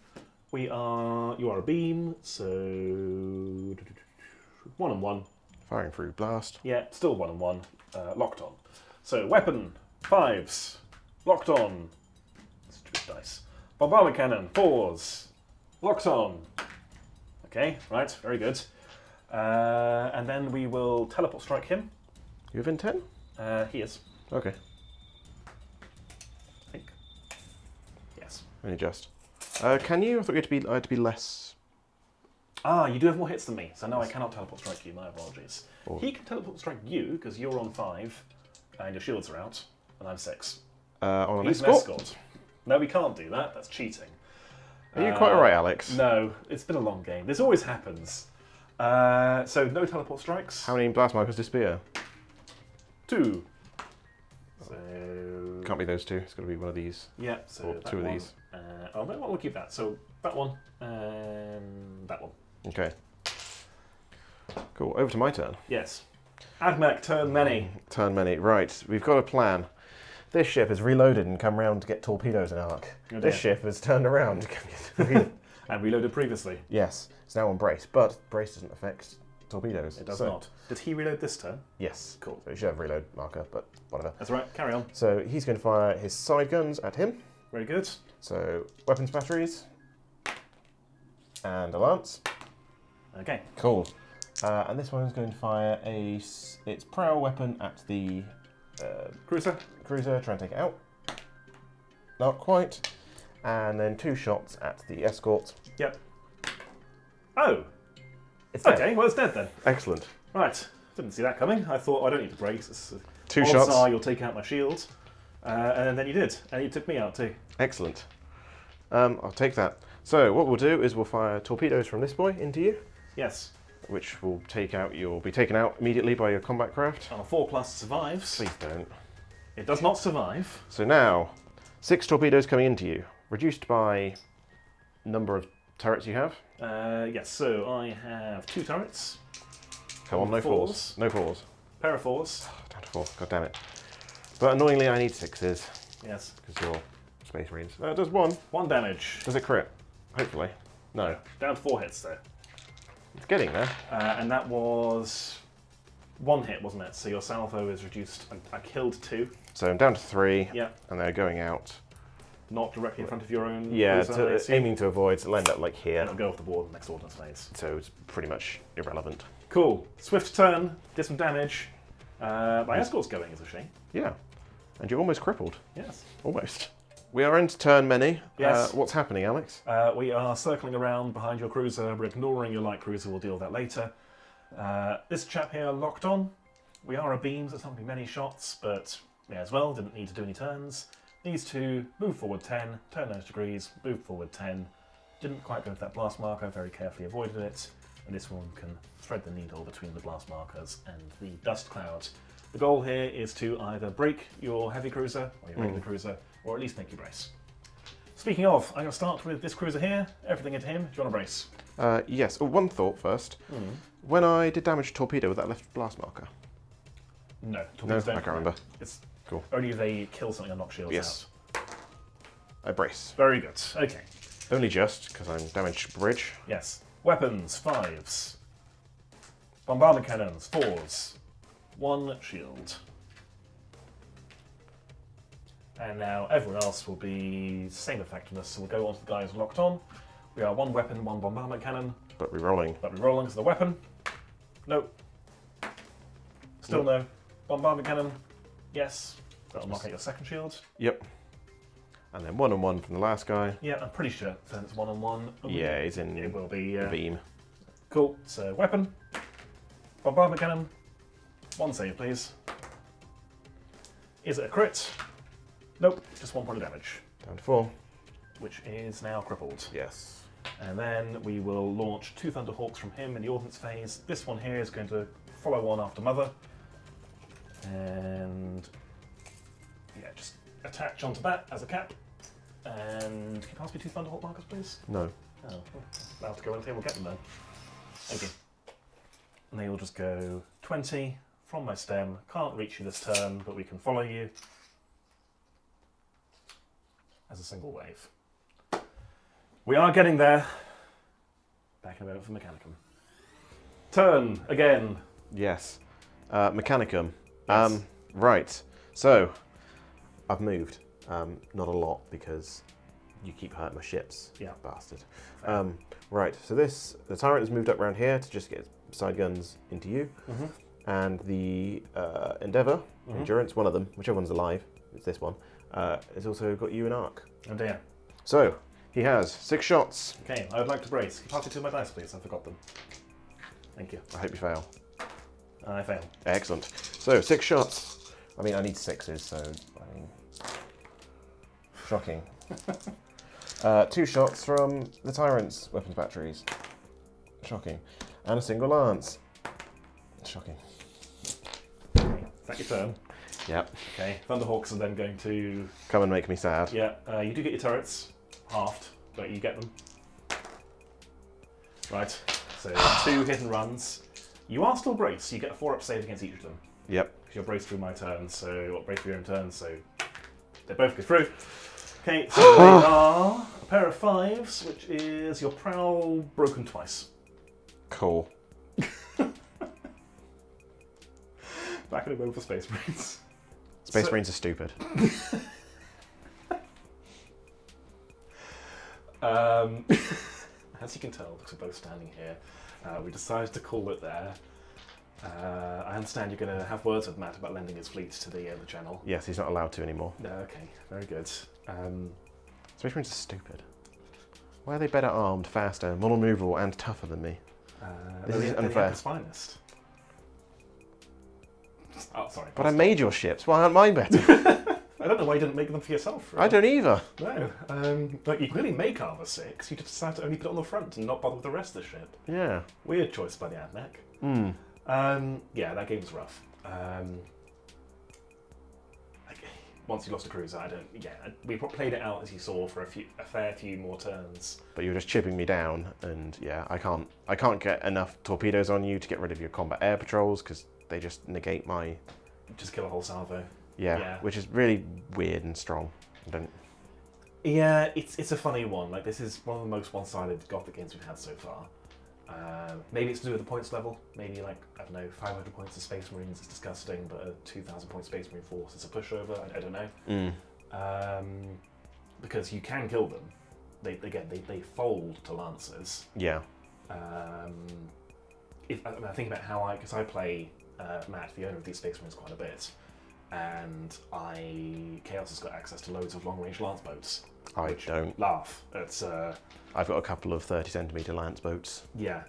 you are a beam, so 1 on 1. Firing through blast. Yeah, still 1 on 1, locked on. So weapon, 5s, locked on. Stupid dice. Bombardment cannon, 4s, locked on. Okay, right, very good. And then we will teleport strike him. You within 10? He is, Okay. I think. Yes. Only just. Can you? I thought I had to be less. Ah, you do have more hits than me, so no, I cannot teleport strike you, my apologies. Oh. He can teleport strike you, because you're on 5, and your shields are out, and I'm 6. On an He's escort? an escort. No, we can't do that, that's cheating. Are you quite alright, Alex? No, it's been a long game. This always happens. So no teleport strikes. How many blast markers disappear? 2. So Can't be those two. It's got to be one of these. yeah, so Or that 2 of one. these. Oh, no, we'll keep that. So that one and that one. Okay. Cool. Over to my turn. Yes. Admech, turn many. Turn many. Right. We've got a plan. This ship has reloaded and come round to get torpedoes in arc. Oh, This dear. ship has turned around to get... And reloaded previously. Yes. It's now on brace, but brace doesn't affect torpedoes. It does So- not. Did he reload this turn? Yes. Cool. So he should have reload marker, but whatever. That's right. Carry on. So he's going to fire his side guns at him. Very good. So weapons batteries and a lance. Okay. Cool. And this one's going to fire its prow weapon at the Cruiser. cruiser, try and take it out. Not quite. And then 2 shots at the escort. Yep. Oh. It's dead. Okay. Well, it's dead then. Excellent. Right. Didn't see that coming. I thought I don't need to brace. It's, 2 odds shots. are you'll take out my shield. And then you did. And you took me out too. Excellent. I'll take that. So what we'll do is we'll fire torpedoes from this boy into you, Yes. which will you'll be taken out immediately by your combat craft. On a 4+ survives. Please don't. It does not survive. So now, 6 torpedoes coming into you, reduced by number of turrets you have. Yes, so I have 2 turrets. Come on, no 4s. Fours. No 4s. Pair of 4s. Down to 4. God damn it. But annoyingly, I need 6s Yes. because you're Space Marines. It does 1. 1 damage. Does it crit? Hopefully. No. Down to 4 hits though. It's getting there. And that was 1 hit, wasn't it? So your salvo is reduced. I killed 2. So I'm down to 3. Yeah. And they're going out. Not directly in front of your own. Yeah, cruiser, I assume. aiming to avoid, so it'll end up like here. It'll go off the board next ordnance phase. So it's pretty much irrelevant. Cool. Swift turn. Did some damage. My escort's going is a shame. Yeah. And you're almost crippled. Yes. Almost. We are into turn many. Yes. What's happening, Alex? We are circling around behind your cruiser. We're ignoring your light cruiser. We'll deal with that later. This chap here locked on. We are a beam, so it's not going to be many shots, but may as well. Didn't need to do any turns. These 2 move forward 10, turn 90 degrees, move forward 10. Didn't quite go for that blast marker, very carefully avoided it. And this one can thread the needle between the blast markers and the dust cloud. The goal here is to either break your heavy cruiser or your regular cruiser, or at least make you brace. Speaking of, I'm going to start with this cruiser here. Everything into him. Do you want to brace? Yes. Oh, one thought first. When I did damage to torpedo, was that left blast marker? No. No, torpedoes I don't can't remember. It's Cool. only if they kill something and knock shields Yes. out. I brace. Very good. Okay. Only just, because I'm damaged bridge. Yes. Weapons, 5s. Bombardment cannons, 4s. 1 shield. And now everyone else will be same effectiveness, so we'll go on to the guys locked on. We are 1 weapon, 1 bombardment cannon. But re-rolling. But re-rolling, so the weapon. Nope. Still no. Bombardment cannon. Yes. That'll knock out your second shield. Yep. And then 1 and 1 from the last guy. Yeah, I'm pretty sure then it's 1 on 1. Yeah, he's in It will be beam. Cool. So weapon. Bombardment cannon. 1 save, please. Is it a crit? Nope. Just 1 point of damage. Down to 4. Which is now crippled. Yes. And then we will launch 2 Thunderhawks from him in the ordnance phase. This one here is going to follow on after Mother. And yeah, just attach onto that as a cap. And can you pass me 2 Thunderhawk markers, please? No. Oh, I'll have to go in here, we'll get them then. Thank you. And they will just go 20 from my stem. Can't reach you this turn, but we can follow you as a single wave. We are getting there. Back in a moment for Mechanicum. Turn again. Yes. Mechanicum. Yes. Right. So, I've moved. Not a lot because you keep hurting my ships. Yeah. Bastard. Right. So the Tyrant has moved up around here to just get side guns into you. Mm-hmm. And the Endeavour, Endurance, one of them, whichever one's alive, it's this one, has also got you in arc. Oh dear. So, he has 6 shots. Okay, I would like to brace. Can you pass me 2 of my dice, please? I forgot them. Thank you. I hope you fail. I fail. Excellent. So, 6 shots. I mean, I need 6s, so, I mean, shocking. 2 shots from the Tyrant's weapons batteries. Shocking. And a single lance. Shocking. Okay, is that your turn? Yep. Okay, Thunderhawks are then going to... Come and make me sad. Yeah, you do get your turrets. Halved, but you get them. Right, so 2 hit and runs. You are still braced, so you get a 4-up save against each of them. Yep. Because you're braced through my turn, so braced through your own turn, so they both go through. Okay, so they are a pair of 5s, which is your prowl broken twice. Cool. Back in a moment for Space Marines. Space Marines are stupid. As you can tell, because we're both standing here, we decided to call it there. I understand you're going to have words with Matt about lending his fleet to the channel. Yes, he's not allowed to anymore. Okay, very good. Space Marines are stupid. Why are they better armed, faster, more maneuverable, and tougher than me? This is unfair. His finest. Oh, sorry. But I made your ships. Why aren't mine better? I don't know why you didn't make them for yourself. Really. I don't either. No. Like you clearly make Armor 6, you just decided to only put it on the front and not bother with the rest of the ship. Yeah. Weird choice by the Admech. Yeah, that game was rough. Once you lost a cruiser, we played it out as you saw for a fair few more turns. But you were just chipping me down, and yeah, I can't get enough torpedoes on you to get rid of your combat air patrols because they just negate my. Just kill a whole salvo. Yeah, which is really weird and strong. Yeah, it's a funny one. Like this is one of the most one-sided Gothic games we've had so far. Maybe it's to do with the points level. Maybe like, I don't know, 500 points of Space Marines is disgusting, but a 2,000 point Space Marine force is a pushover. I don't know. Because you can kill them. They fold to Lancers. Yeah. I think about how because I play Matt, the owner of these Space Marines, quite a bit, and Chaos has got access to loads of long-range lance boats. I don't. Laugh. It's I've got a couple of 30cm lance boats. Yeah.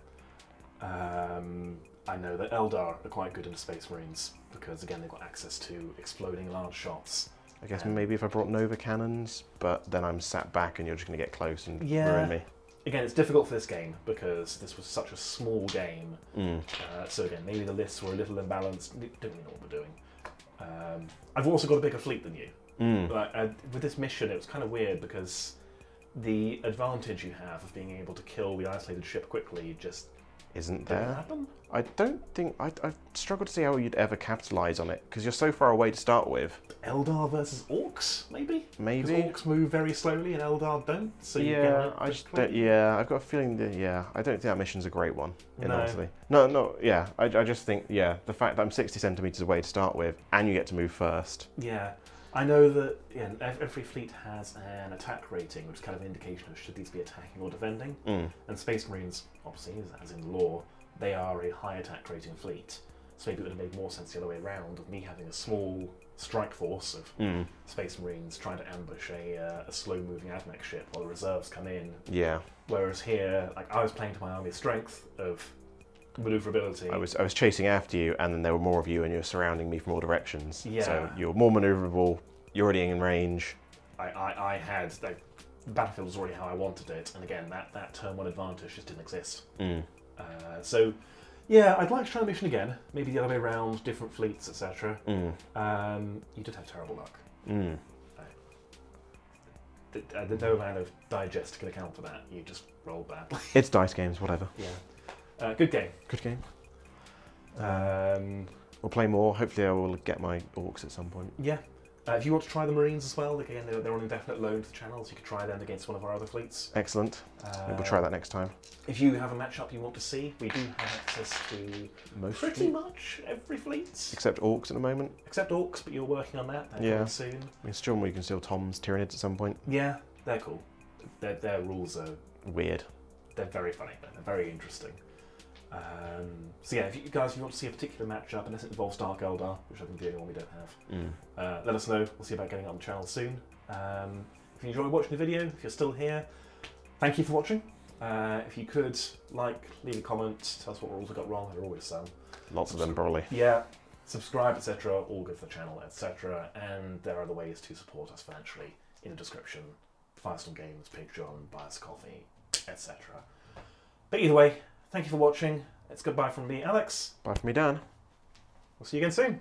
I know that Eldar are quite good into Space Marines because again they've got access to exploding large shots. I guess maybe if I brought Nova cannons, but then I'm sat back and you're just going to get close and ruin me. Again, it's difficult for this game because this was such a small game. So again, maybe the lists were a little imbalanced. Don't really know what we're doing. I've also got a bigger fleet than you. With this mission, it was kind of weird because the advantage you have of being able to kill the isolated ship quickly just isn't Did it there. happen? I don't think... I struggle to see how you'd ever capitalise on it, because you're so far away to start with. Eldar versus Orcs, maybe? Maybe. Because Orcs move very slowly and Eldar don't, so you get Yeah, it I just quickly. don't... Yeah, I've got a feeling that... Yeah, I don't think that mission's a great one, in No. honesty. No, yeah. I just think, yeah, the fact that I'm 60 centimetres away to start with, and you get to move first. Yeah. I know that every fleet has an attack rating, which is kind of an indication of should these be attacking or defending. Mm. And Space Marines, obviously, as in lore, they are a high attack rating fleet. So maybe it would have made more sense the other way around, of me having a small strike force of Space Marines trying to ambush a slow-moving Admech ship while the reserves come in. Yeah. Whereas here, like, I was playing to my army's strength of manoeuvrability. I was chasing after you, and then there were more of you, and you were surrounding me from all directions. Yeah. So you're more manoeuvrable. You're already in range. I had, like, the battlefield was already how I wanted it, and again, that turn one advantage just didn't exist. So, yeah, I'd like to try the mission again. Maybe the other way around, different fleets, etc. You did have terrible luck. No amount of digest can account for that. You just rolled badly. It's dice games, whatever. Yeah. Good game. Good game. We'll play more. Hopefully I will get my orcs at some point. Yeah. If you want to try the Marines as well, again, they're on indefinite loan to the channel, so you could try them against one of our other fleets. Excellent. Maybe we'll try that next time. If you have a matchup you want to see, we do have access to pretty much every fleet. Except orcs at the moment. Except Orcs, but you're working on that. They're coming soon. I mean, still we can steal Tom's Tyranids at some point. Yeah, they're cool. Their rules are... Weird. They're very funny. They're very interesting. So yeah, if you want to see a particular matchup, unless it involves Dark Eldar, which I think the only one we don't have, let us know. We'll see about getting it on the channel soon. If you enjoyed watching the video, if you're still here, thank you for watching. If you could, leave a comment, tell us what rules we got wrong. There are always some. Lots of them, probably. Yeah. Subscribe, etc. All good for the channel, etc. And there are other ways to support us financially in the description. Firestorm Games, Patreon, buy us coffee, etc. But either way, thank you for watching. It's goodbye from me, Alex. Bye from me, Dan. We'll see you again soon.